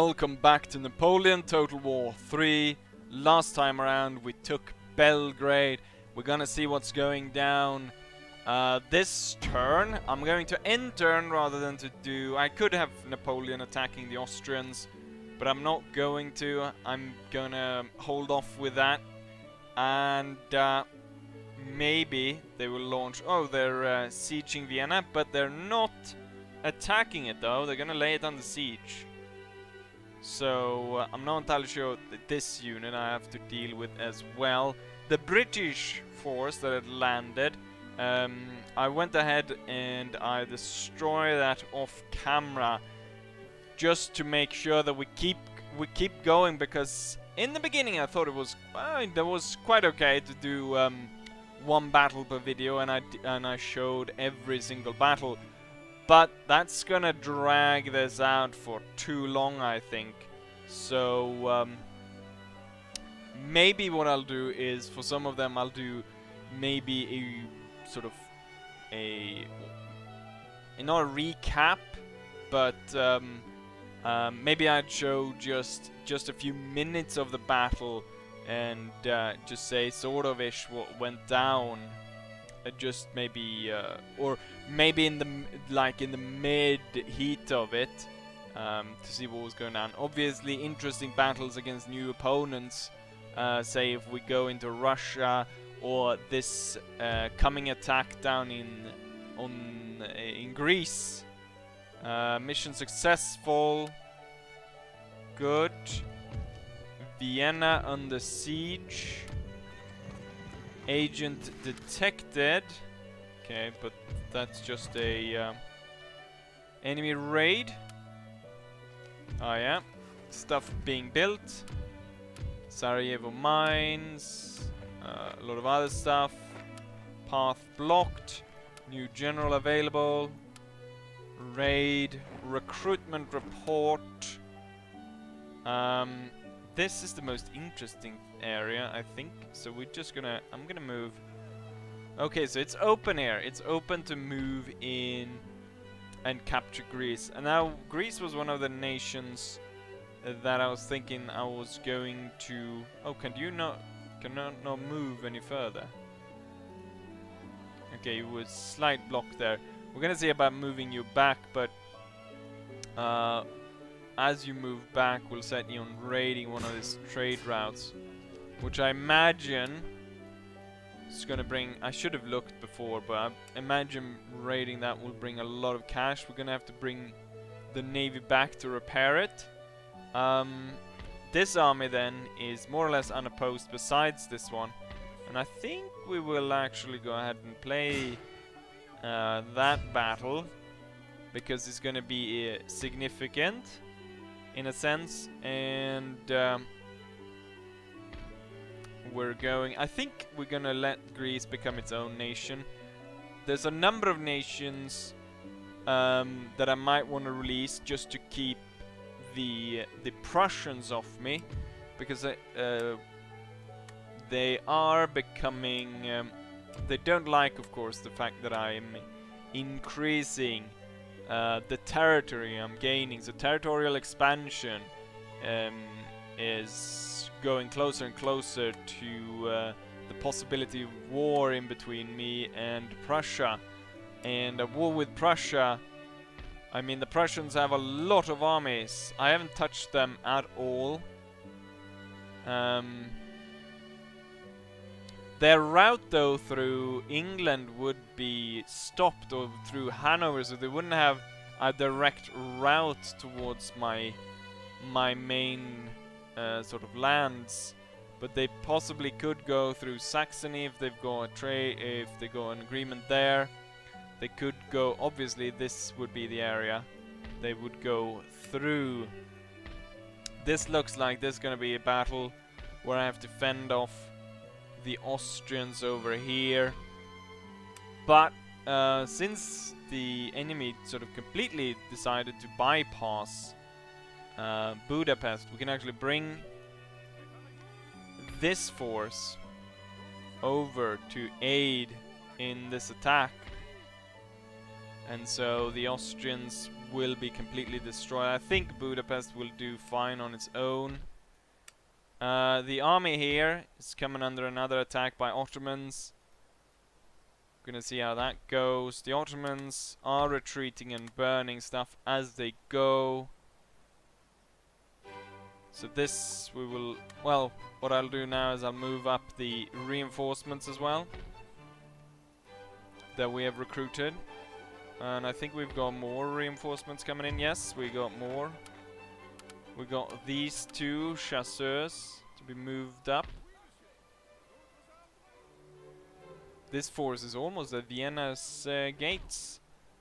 Welcome back to Napoleon Total War 3. Last time around we took Belgrade. We're gonna see what's going down this turn. I'm going to end turn rather than to do... I could have Napoleon attacking the Austrians, but I'm not going to. I'm gonna hold off with that. And maybe they will launch... Oh, they're sieging Vienna, but they're not attacking it though. They're gonna lay it under siege. So I'm not entirely sure that this unit I have to deal with as well. The British force that had landed, I went ahead and I destroyed that off camera just to make sure that we keep going, because in the beginning I thought it was quite okay to do one battle per video, and I showed every single battle. But that's gonna drag this out for too long, I think. So maybe what I'll do is, for some of them I'll do maybe a sort of not a recap, but maybe I'd show just a few minutes of the battle and just say sort of ish what went down. Just maybe, or maybe in the mid heat of it, to see what was going on. Obviously, interesting battles against new opponents. Say if we go into Russia, or this coming attack down in Greece. Mission successful. Good. Vienna under siege. Agent detected. Okay, but that's just a enemy raid. Oh yeah, stuff being built. Sarajevo mines. A lot of other stuff. Path blocked. New general available. Raid. Recruitment report. This is the most interesting area, I think. So we're just gonna... I'm gonna move... Okay, so it's open here. It's open to move in and capture Greece. And now, Greece was one of the nations that I was thinking I was going to... Oh, can you not... Cannot move any further? Okay, it was slight block there. We're gonna see about moving you back, but... as you move back, we'll set you on raiding one of these trade routes, which I imagine is gonna bring... I should have looked before, but I imagine raiding that will bring a lot of cash. We're gonna have to bring the navy back to repair it. This army then is more or less unopposed besides this one, and I think we will actually go ahead and play that battle, because it's gonna be significant in a sense, and I think we're gonna let Greece become its own nation. There's a number of nations that I might want to release just to keep the Prussians off me, because they are becoming... they don't like, of course, the fact that I'm increasing the territory I'm gaining. So territorial expansion is going closer and closer to the possibility of war in between me and Prussia. And a war with Prussia, I mean, the Prussians have a lot of armies. I haven't touched them at all. Their route, though, through England would be stopped, or through Hanover, so they wouldn't have a direct route towards my main sort of lands. But they possibly could go through Saxony if they've got if they got an agreement there. They could go... Obviously, this would be the area they would go through. This looks like there's gonna be a battle where I have to fend off the Austrians over here, but since the enemy sort of completely decided to bypass Budapest, we can actually bring this force over to aid in this attack. And so the Austrians will be completely destroyed. I think Budapest will do fine on its own. The army here is coming under another attack by Ottomans. Gonna see how that goes. The Ottomans are retreating and burning stuff as they go. So this we will... Well, what I'll do now is I'll move up the reinforcements as well that we have recruited. And I think we've got more reinforcements coming in. Yes, we got more. We got these two chasseurs to be moved up. This force is almost at Vienna's gates.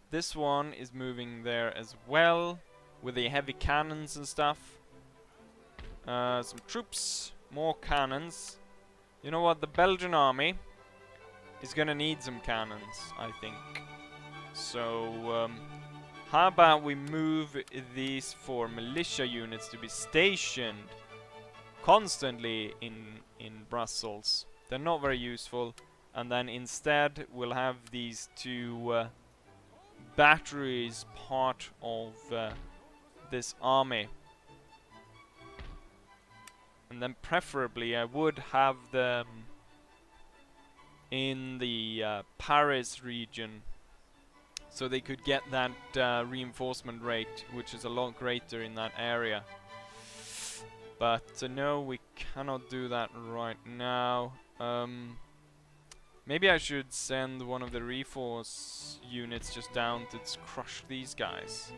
This one is moving there as well, with the heavy cannons and stuff. Some troops, more cannons. You know what? The Belgian army is gonna need some cannons, I think. So, how about we move these 4 militia units to be stationed constantly in Brussels? They're not very useful. And then instead we'll have these 2 batteries part of this army. And then preferably I would have them in the Paris region, so they could get that reinforcement rate, which is a lot greater in that area. But no, we cannot do that right now. Maybe I should send one of the reinforce units just down to crush these guys.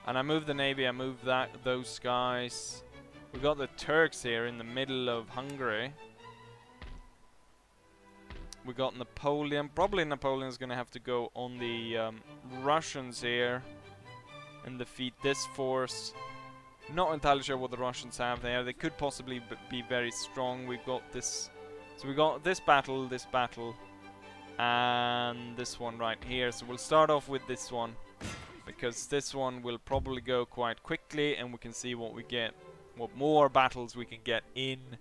And I moved the navy, I moved those guys. We got the Turks here in the middle of Hungary. We got Napoleon. Probably Napoleon's gonna have to go on the Russians here and defeat this force. Not entirely sure what the Russians have there. They could possibly be very strong. We got this. So we got this battle, and this one right here. So we'll start off with this one, because this one will probably go quite quickly, and we can see what we get, what more battles we can get in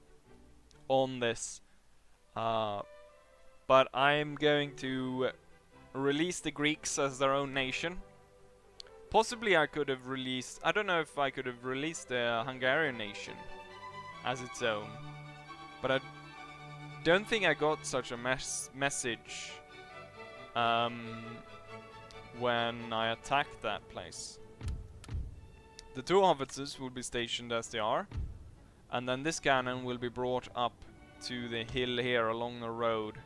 on this. But I'm going to release the Greeks as their own nation. Possibly I could have released... I don't know if I could have released the Hungarian nation as its own. But I don't think I got such a message when I attacked that place. The 2 howitzers will be stationed as they are. And then this cannon will be brought up to the hill here along the road.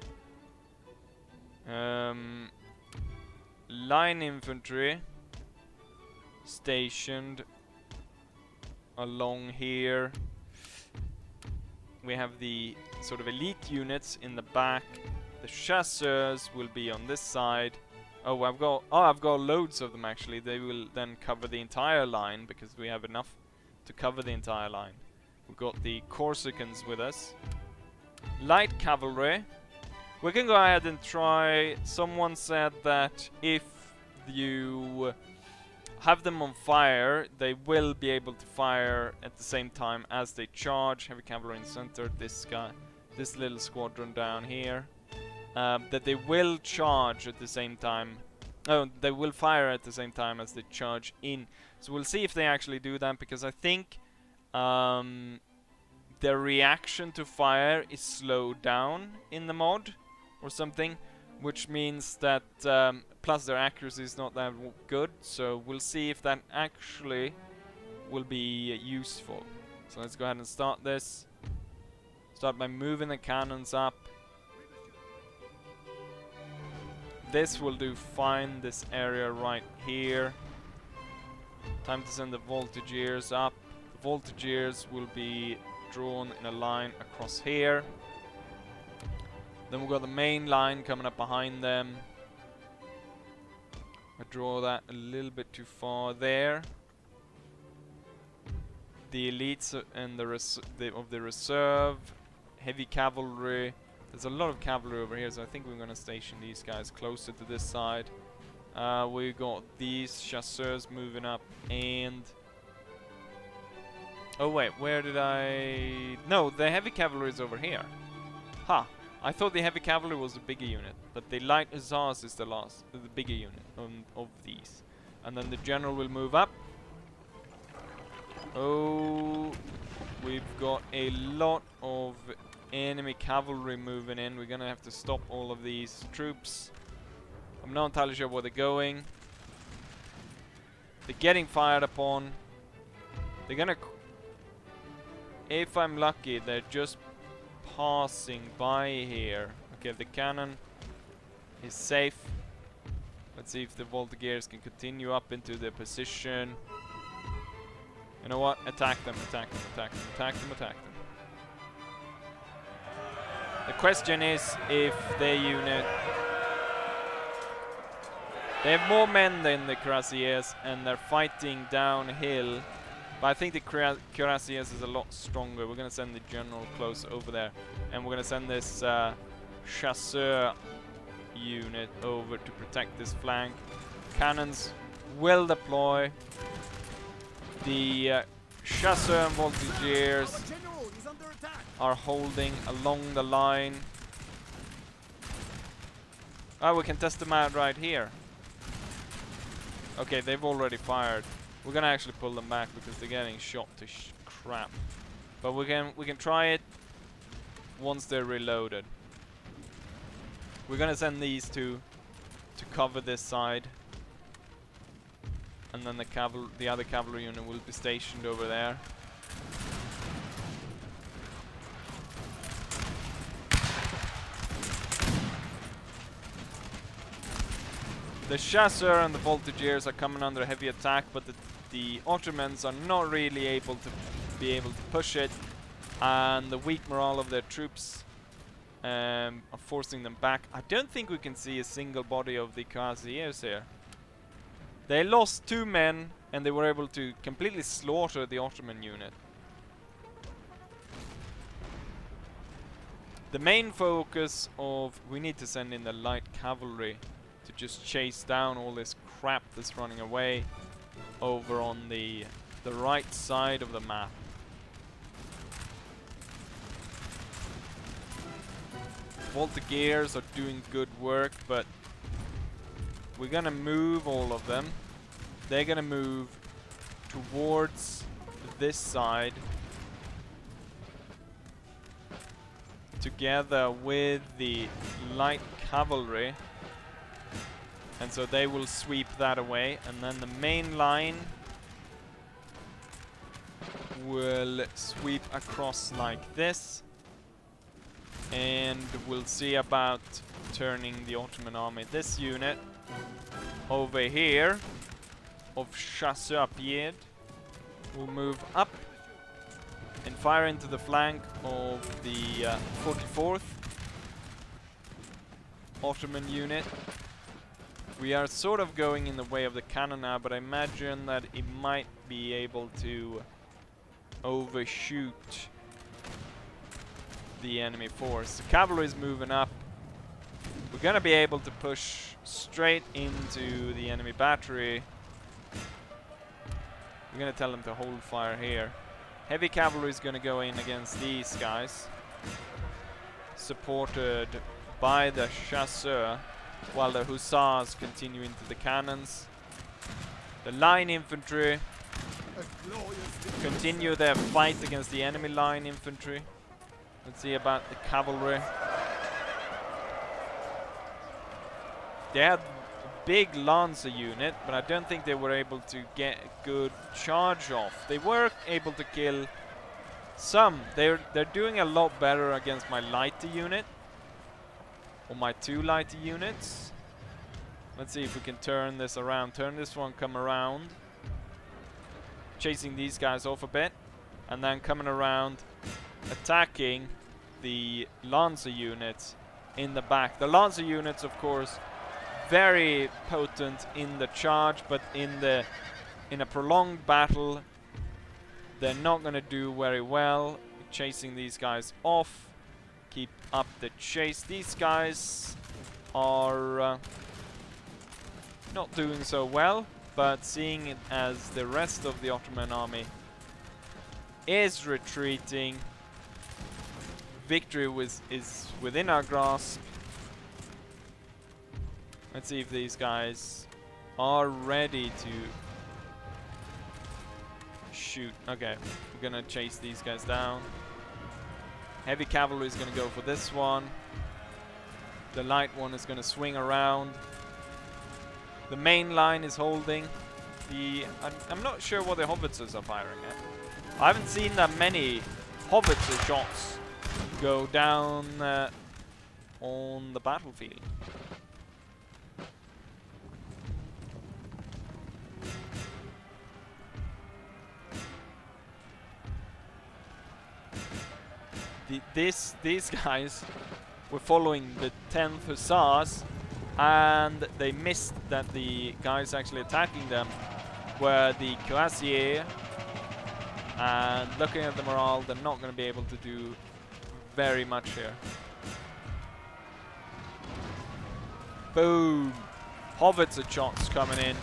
Line infantry stationed along here. We have the sort of elite units in the back. The chasseurs will be on this side. I've got loads of them actually. They will then cover the entire line because we have enough to cover the entire line. We've got the Corsicans with us. Light cavalry. We can go ahead and try. Someone said that if you have them on fire, they will be able to fire at the same time as they charge. Heavy cavalry in center. This guy, this little squadron down here. That they will charge at the same time. Oh, they will fire at the same time as they charge in. So we'll see if they actually do that, because I think their reaction to fire is slowed down in the mod or something, which means that plus their accuracy is not that good. So we'll see if that actually will be useful. So let's go ahead and start this. Start by moving the cannons up. This will do fine, this area right here. Time to send the voltigeurs up. The voltigeurs will be drawn in a line across here. Then we've got the main line coming up behind them. I draw that a little bit too far there. The elites and the reserve, heavy cavalry. There's a lot of cavalry over here, so I think we're gonna station these guys closer to this side. We got these chasseurs moving up, and oh wait, where did I? No, the heavy cavalry is over here. Ha! I thought the heavy cavalry was the bigger unit, but the light hussars is the bigger unit of these. And then the general will move up. Oh, we've got a lot of enemy cavalry moving in. We're gonna have to stop all of these troops. I'm not entirely sure where they're going. They're getting fired upon. They're gonna... If I'm lucky, they're just passing by here. Okay, the cannon is safe. Let's see if the Voltigeurs can continue up into their position. You know what? Attack them, attack them, attack them, attack them, attack them. The question is if their unit... They have more men than the cuirassiers and they're fighting downhill. But I think the cuirassiers is a lot stronger. We're going to send the general close over there. And we're going to send this chasseur unit over to protect this flank. Cannons will deploy. The chasseur and voltigeurs are holding along the line. Oh, we can test them out right here. Okay, they've already fired. We're gonna actually pull them back because they're getting shot to crap. But we can try it once they're reloaded. We're gonna send these two to cover this side, and then the other cavalry unit will be stationed over there. The chasseur and the voltigeurs are coming under heavy attack, but the Ottomans are not really able to push it, and the weak morale of their troops are forcing them back. I don't think we can see a single body of the cuirassiers here. They lost 2 men, and they were able to completely slaughter the Ottoman unit. The main focus of... We need to send in the light cavalry to just chase down all this crap that's running away over on the right side of the map. Voltigeurs are doing good work, but we're gonna move all of them. They're gonna move towards this side together with the light cavalry, and so they will sweep that away, and then the main line will sweep across like this, and we'll see about turning the Ottoman army. This unit over here of chasseurs-à-pied will move up and fire into the flank of the 44th Ottoman unit. We are sort of going in the way of the cannon now, but I imagine that it might be able to overshoot the enemy force. The cavalry is moving up. We're gonna be able to push straight into the enemy battery. We're gonna tell them to hold fire here. Heavy cavalry is gonna go in against these guys, supported by the chasseurs, while the hussars continue into the cannons. The line infantry continue their fight against the enemy line infantry. Let's see about the cavalry. They had a big lancer unit, but I don't think they were able to get a good charge off. They were able to kill some. They're doing a lot better against my lighter unit, or my 2 lighter units. Let's see if we can turn this around. Turn this one, come around, chasing these guys off a bit, and then coming around, attacking the lancer units in the back. The lancer units, of course, very potent in the charge, but in a prolonged battle, they're not going to do very well. Chasing these guys off. Keep up the chase. These guys are not doing so well, but seeing it as the rest of the Ottoman army is retreating victory is within our grasp. Let's see if these guys are ready to shoot. Okay, we're gonna chase these guys down. Heavy cavalry is gonna go for this one. The light one is gonna swing around. The main line is holding. I'm not sure what the howitzers are firing at. I haven't seen that many howitzer shots go down on the battlefield. These guys were following the 10th Hussars, and they missed that the guys actually attacking them were the cuirassiers. And looking at the morale, they're not going to be able to do very much here. Boom! Howitzer shots coming in.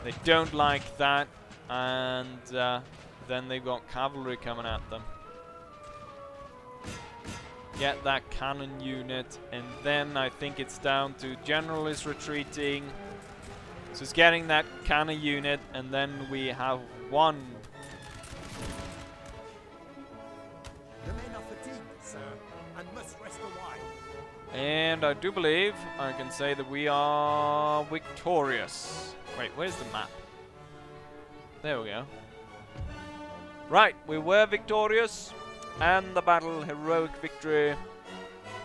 They don't like that, and then they've got cavalry coming at them. Get that cannon unit, and then I think it's down to general is retreating. So it's getting that cannon unit, and then we have one. The men are fatigued, sir, and must rest a while. And I do believe I can say that we are victorious. Wait, where's the map? There we go. Right, we were victorious. And the battle, heroic victory.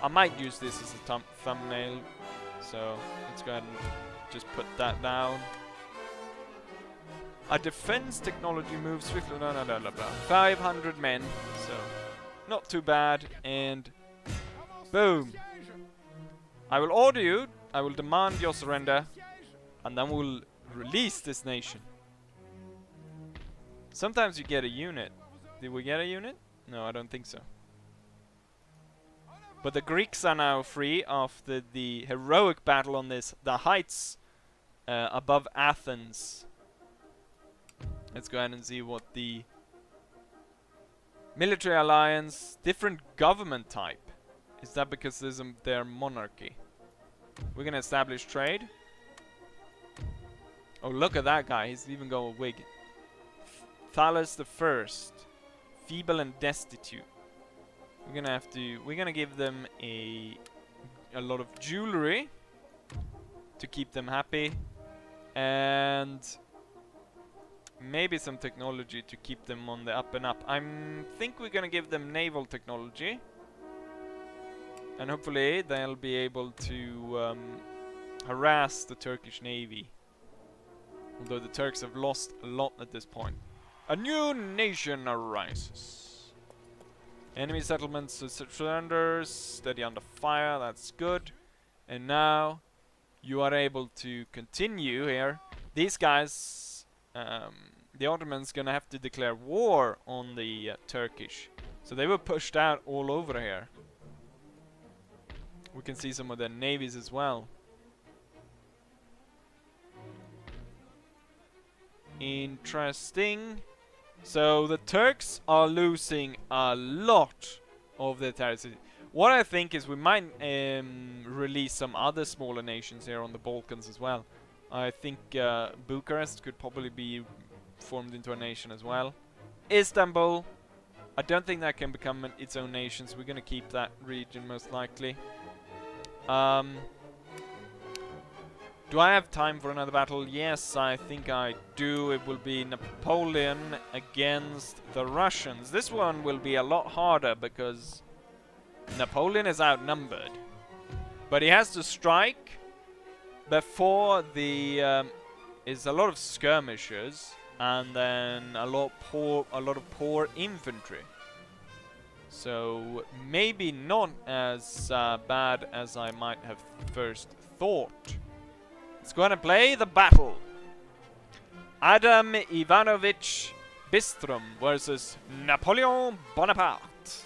I might use this as a thumbnail. So let's go ahead and just put that down. Our defense technology moves swiftly. No. 500 men. So not too bad. And boom. I will order you. I will demand your surrender. And then we'll release this nation. Sometimes you get a unit. Did we get a unit? No, I don't think so. But the Greeks are now free after the heroic battle on the heights above Athens. Let's go ahead and see what the military alliance, different government type. Is that because there's their monarchy? We're gonna establish trade. Oh, look at that guy. He's even got a wig. Thales the First. Feeble and destitute. We're gonna give them a lot of jewelry to keep them happy, and maybe some technology to keep them on the up and up. I think we're gonna give them naval technology, and hopefully they'll be able to harass the Turkish navy. Although the Turks have lost a lot at this point. A new nation arises. Enemy settlements surrenders, steady under fire, that's good. And now you are able to continue here. These guys, the Ottomans, gonna have to declare war on the Turkish. So they were pushed out all over here. We can see some of their navies as well. Interesting. So the Turks are losing a lot of their territory. What I think is we might release some other smaller nations here on the Balkans as well. I think Bucharest could probably be formed into a nation as well. Istanbul, I don't think that can become its own nation, so we're going to keep that region most likely. Do I have time for another battle? Yes, I think I do. It will be Napoleon against the Russians. This one will be a lot harder because Napoleon is outnumbered. But he has to strike before the... is a lot of skirmishers and then a lot of poor infantry. So maybe not as bad as I might have first thought. Let's go and play the battle. Adam Ivanovich Bistrom versus Napoleon Bonaparte.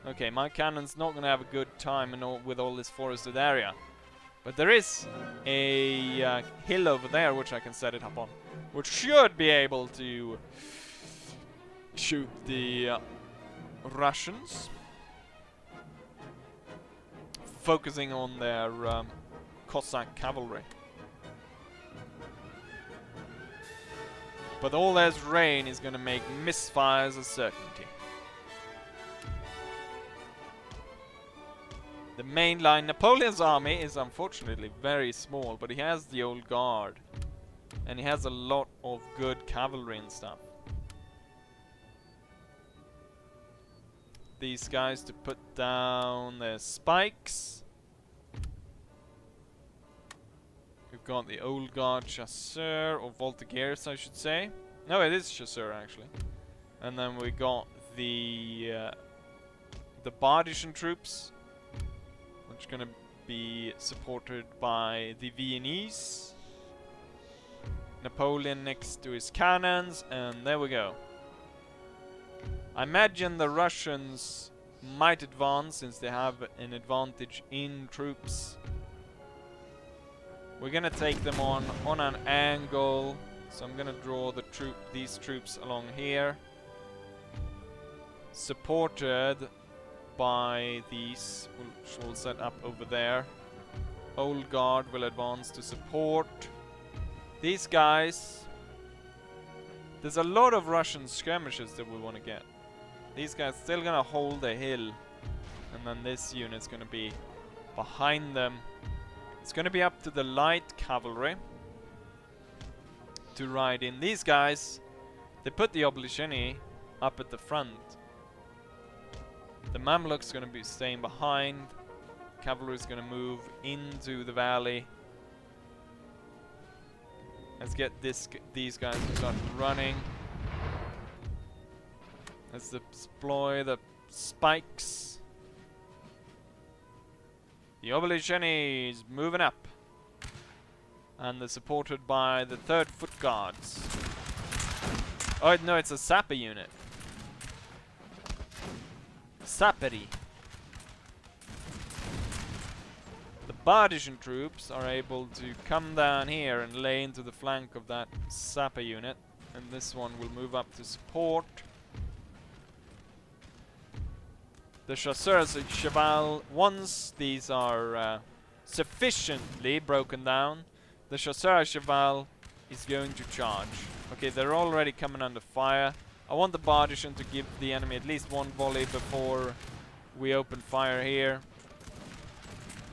Okay, my cannon's not going to have a good time with all this forested area. But there is a hill over there which I can set it up on. Which should be able to shoot the Russians, focusing on their Cossack cavalry. But all there's rain is gonna make misfires a certainty. The main line, Napoleon's army is unfortunately very small, but he has the old guard. And he has a lot of good cavalry and stuff. These guys to put down their spikes. We've got the old guard chasseur, or voltigeurs I should say. No, it is chasseur actually. And then we got the Bardishan troops, which are gonna be supported by the Viennese. Napoleon next to his cannons, and there we go. I imagine the Russians might advance since they have an advantage in troops. We're gonna take them on an angle, so I'm gonna draw these troops along here, supported by these, which we'll set up over there. Old Guard will advance to support these guys. There's a lot of Russian skirmishers that we want to get. These guys still gonna hold the hill, and then this unit's gonna be behind them. It's gonna be up to the light cavalry to ride in. These guys, they put the Obligeni up at the front. The Mamluks gonna be staying behind. Cavalry's gonna move into the valley. Let's get these guys to start running. Let's deploy the spikes. The Obligeni is moving up. And they're supported by the 3rd Foot Guards. Oh no, it's a sapper unit. Sappery. The Bardishan troops are able to come down here and lay into the flank of that sapper unit. And this one will move up to support. The chasseurs at Cheval, once these are sufficiently broken down, the chasseur at Cheval is going to charge. Okay, they're already coming under fire. I want the Bardishan to give the enemy at least one volley before we open fire here.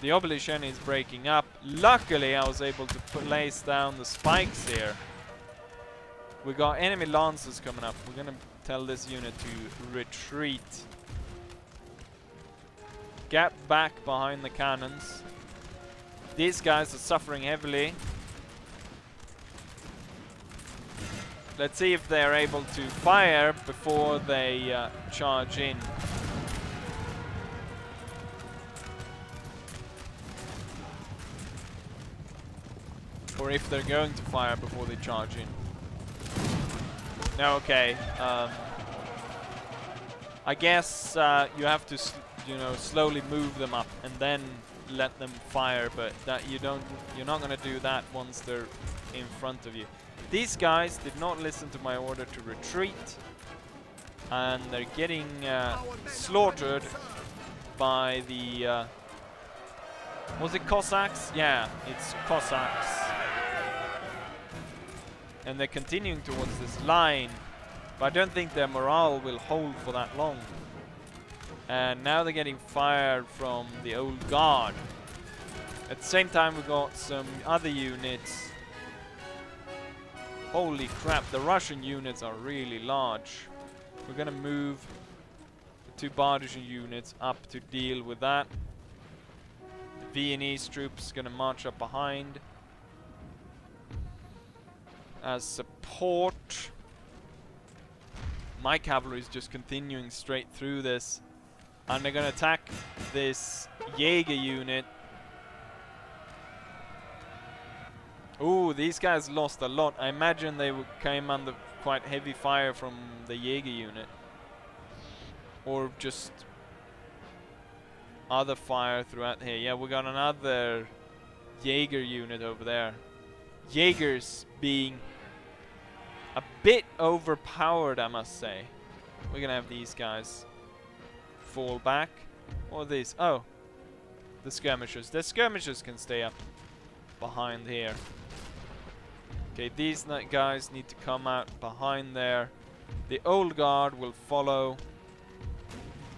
The Obligeni is breaking up. Luckily, I was able to place down the spikes here. We got enemy lancers coming up. We're gonna tell this unit to retreat. Get back behind the cannons. These guys are suffering heavily. Let's see if they're able to fire before they charge in. Or if they're going to fire before they charge in. No, okay. I guess you have to slowly move them up and then let them fire, but that you're not gonna do that once they're in front of you. These guys did not listen to my order to retreat, and they're getting slaughtered by the was it Cossacks? Yeah, it's Cossacks. And they're continuing towards this line, but I don't think their morale will hold for that long. And now they're getting fired from the old guard. At the same time, we got some other units. Holy crap, the Russian units are really large. We're gonna move the 2 Bardishan units up to deal with that. The Viennese troops gonna march up behind as support. My cavalry is just continuing straight through this, and they're gonna attack this Jaeger unit. Ooh, these guys lost a lot. I imagine they came under quite heavy fire from the Jaeger unit, or just other fire throughout here. Yeah, we got another Jaeger unit over there. Jaegers being a bit overpowered, I must say. We're gonna have these guys fall back. Or these. Oh. The skirmishers. The skirmishers can stay up behind here. Okay, these guys need to come out behind there. The old guard will follow.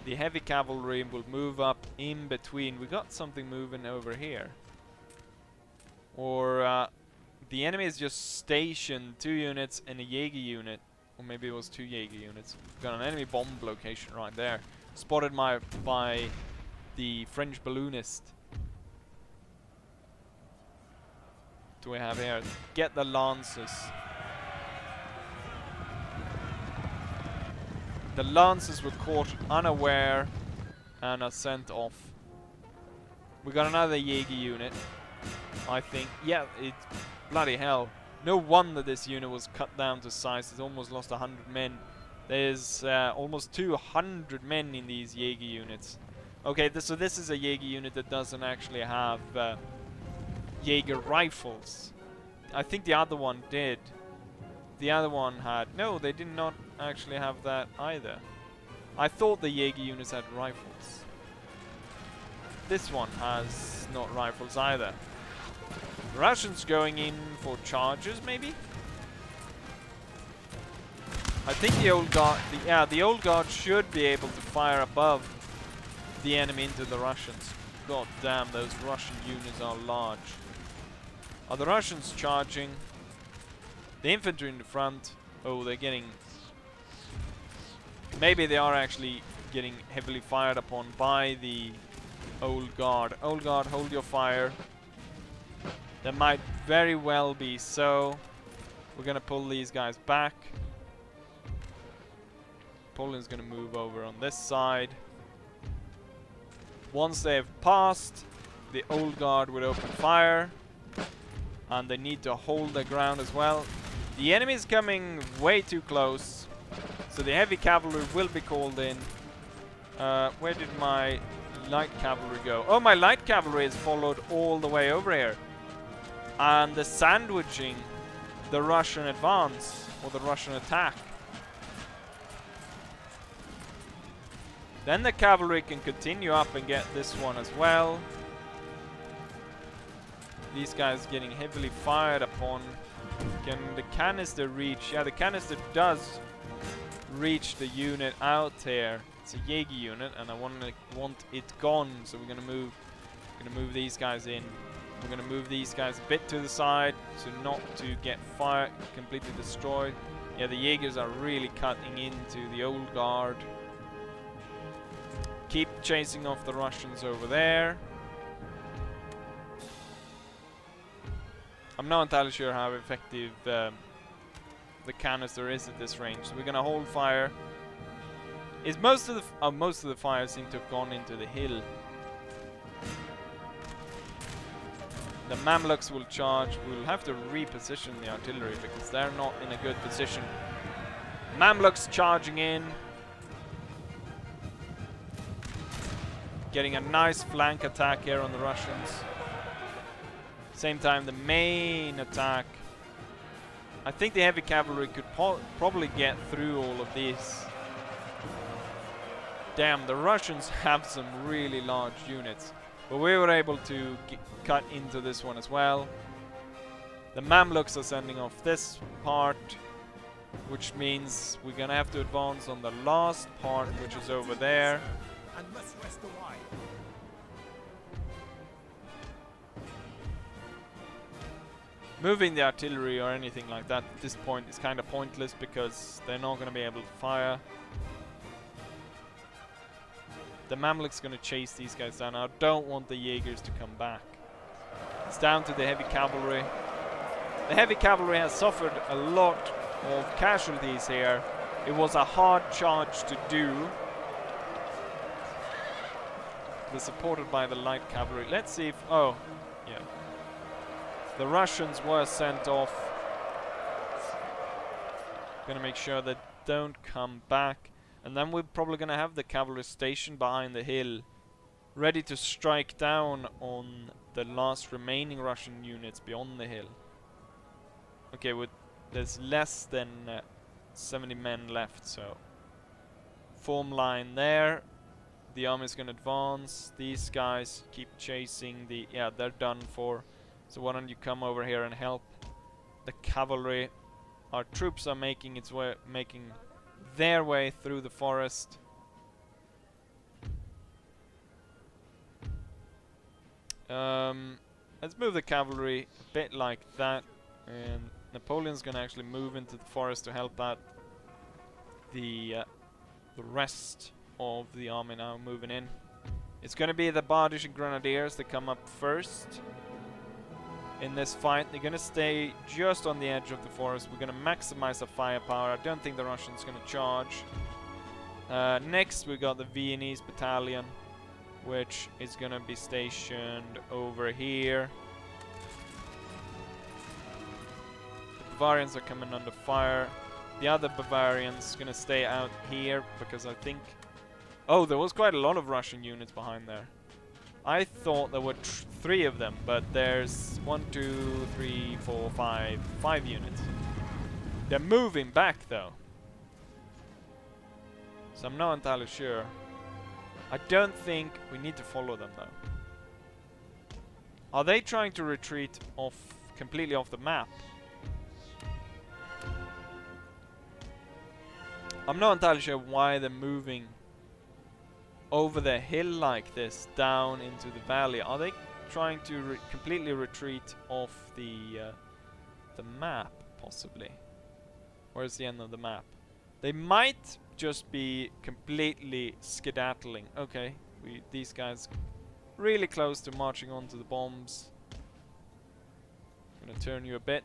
The heavy cavalry will move up in between. We got something moving over here. Or the enemy is just stationed 2 units and a Jaeger unit. Or maybe it was 2 Jaeger units. Got an enemy bomb location right there. Spotted by the French balloonist. What do we have here? Get the Lancers. The Lancers were caught unaware and are sent off. We got another Jaeger unit, I think. Yeah, it's bloody hell. No wonder this unit was cut down to size. It's almost lost 100 men. There's almost 200 men in these Jaeger units. Okay, so this is a Jaeger unit that doesn't actually have Jaeger rifles. I think the other one did. The other one had... No, they did not actually have that either. I thought the Jaeger units had rifles. This one has not rifles either. Russians going in for charges, maybe? I think the old guard... the old guard should be able to fire above the enemy into the Russians. God damn, those Russian units are large. Are the Russians charging? The infantry in the front. Oh, they're getting... Maybe they are actually getting heavily fired upon by the old guard. Old guard, hold your fire. That might very well be so. We're gonna pull these guys back. Napoleon's gonna move over on this side. Once they've passed, the old guard would open fire. And they need to hold their ground as well. The enemy is coming way too close. So the heavy cavalry will be called in. Where did my light cavalry go? Oh, my light cavalry is followed all the way over here. And they're sandwiching the Russian advance. Or the Russian attack. Then the cavalry can continue up and get this one as well. These guys getting heavily fired upon. Can the canister reach? Yeah, the canister does reach the unit out here. It's a Jaeger unit, and I want it gone. So we're gonna move these guys in. We're gonna move these guys a bit to the side, so not to get fire completely destroyed. Yeah, the Jaegers are really cutting into the old guard. Keep chasing off the Russians over there. I'm not entirely sure how effective the canister is at this range. So we're gonna hold fire. Is most of the fire seem to have gone into the hill. The Mamluks will charge. We'll have to reposition the artillery because they're not in a good position. Mamluks charging in. Getting a nice flank attack here on the Russians. Same time, the main attack. I think the heavy cavalry could probably get through all of these. Damn, the Russians have some really large units. But we were able to cut into this one as well. The Mamluks are sending off this part, which means we're gonna have to advance on the last part, which is over there. And must rest a while. Moving the artillery or anything like that at this point is kind of pointless because they're not going to be able to fire. The Mamluk's going to chase these guys down. I don't want the Jaegers to come back. It's down to the heavy cavalry. The heavy cavalry has suffered a lot of casualties here. It was a hard charge to do. They're supported by the light cavalry. Let's see if... Oh, yeah. The Russians were sent off. Gonna make sure they don't come back. And then we're probably gonna have the cavalry stationed behind the hill, ready to strike down on the last remaining Russian units beyond the hill. Okay, there's less than 70 men left, so form line there. The army's gonna advance. These guys keep chasing the... Yeah, they're done for. So why don't you come over here and help the cavalry. Our troops are making their way through the forest. Let's move the cavalry a bit like that, and Napoleon's gonna actually move into the forest to help out the rest of the army now moving in. It's gonna be the Bardish and Grenadiers that come up first in this fight. They're gonna stay just on the edge of the forest. We're gonna maximize the firepower. I don't think the Russians gonna charge. Next we got the Viennese battalion, which is gonna be stationed over here. The Bavarians are coming under fire. The other Bavarians gonna stay out here because I think... Oh, there was quite a lot of Russian units behind there. I thought there were 3 of them, but there's 1, 2, 3, 4, 5 units. They're moving back though, so I'm not entirely sure. I don't think we need to follow them though. Are they trying to retreat completely off the map? I'm not entirely sure why they're moving over the hill like this down into the valley. Are they trying to completely retreat off the map, possibly? Where's the end of the map? They might just be completely skedaddling. Okay, these guys really close to marching onto the bombs. I'm gonna turn you a bit.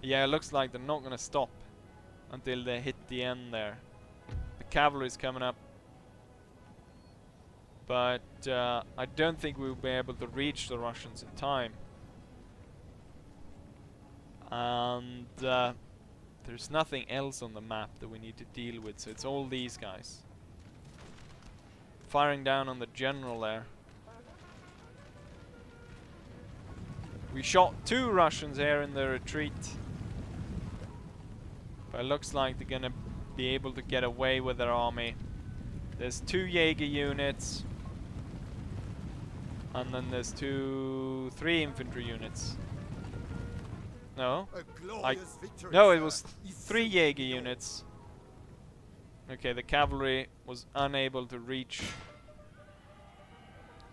Yeah, it looks like they're not gonna stop until they hit the end there. The cavalry's coming up, but I don't think we'll be able to reach the Russians in time. And there's nothing else on the map that we need to deal with, so it's all these guys. Firing down on the general there. We shot 2 Russians here in the retreat. But it looks like they're gonna be able to get away with their army. There's 2 Jaeger units. And then there's 3 infantry units. No? No, it was 3 Jaeger units. Okay, the cavalry was unable to reach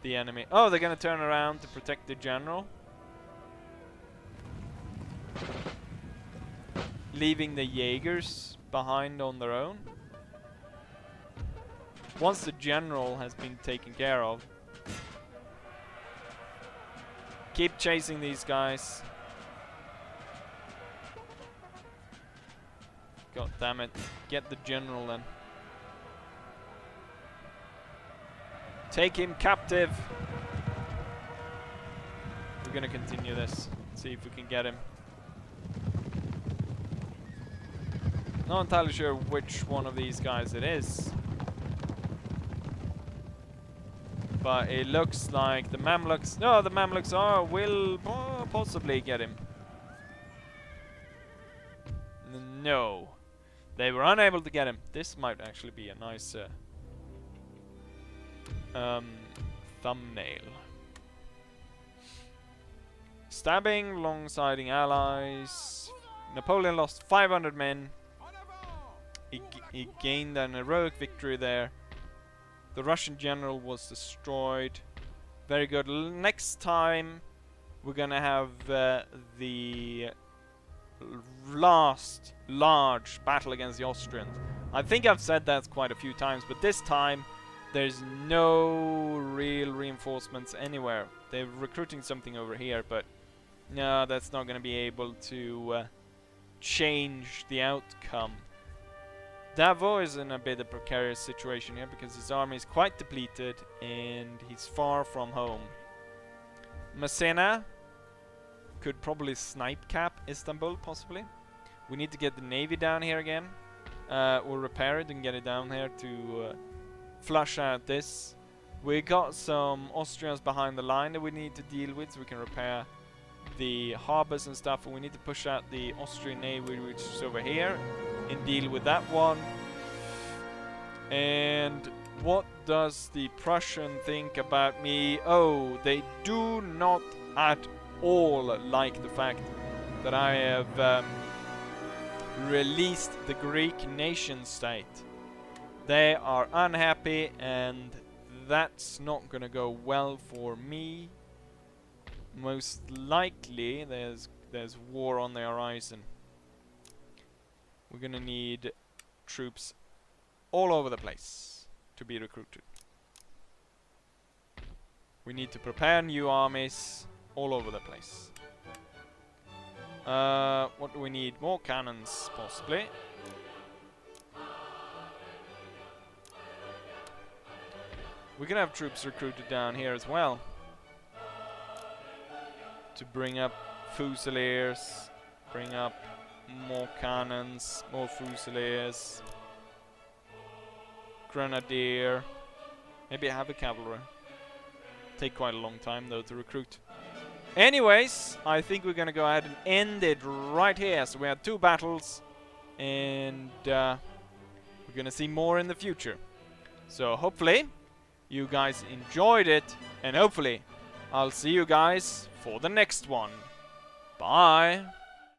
the enemy. Oh, they're gonna turn around to protect the general, leaving the Jaegers behind on their own. Once the general has been taken care of, keep chasing these guys. God damn it. Get the general then. Take him captive. We're gonna continue this. See if we can get him. Not entirely sure which one of these guys it is, but it looks like the Mamluks. No, the Mamluks will possibly get him. No, they were unable to get him. This might actually be a nice thumbnail. Stabbing alongside allies. Napoleon lost 500 men. He gained an heroic victory there. The Russian general was destroyed. Very good. Next time we're gonna have the last large battle against the Austrians. I think I've said that quite a few times, but this time there's no real reinforcements anywhere. They're recruiting something over here, but no, that's not gonna be able to change the outcome. Davos is in a bit of a precarious situation here because his army is quite depleted and he's far from home. Messena could probably snipe cap Istanbul, possibly. We need to get the navy down here again, or repair it and get it down here to flush out this. We got some Austrians behind the line that we need to deal with, so we can repair the harbors and stuff, and we need to push out the Austrian Navy, which is over here, and deal with that one. And what does the Prussian think about me? Oh, they do not at all like the fact that I have released the Greek nation state. They are unhappy, and that's not gonna go well for me. Most likely there's war on the horizon. We're gonna need troops all over the place to be recruited. We need to prepare new armies all over the place. What do we need? More cannons, possibly. We can have troops recruited down here as well, to bring up fusiliers, bring up more cannons, more fusiliers, grenadier, maybe heavy cavalry. Take quite a long time though to recruit. Anyways, I think we're gonna go ahead and end it right here. So we had 2 battles, and we're gonna see more in the future. So hopefully you guys enjoyed it, and hopefully I'll see you guys for the next one. Bye!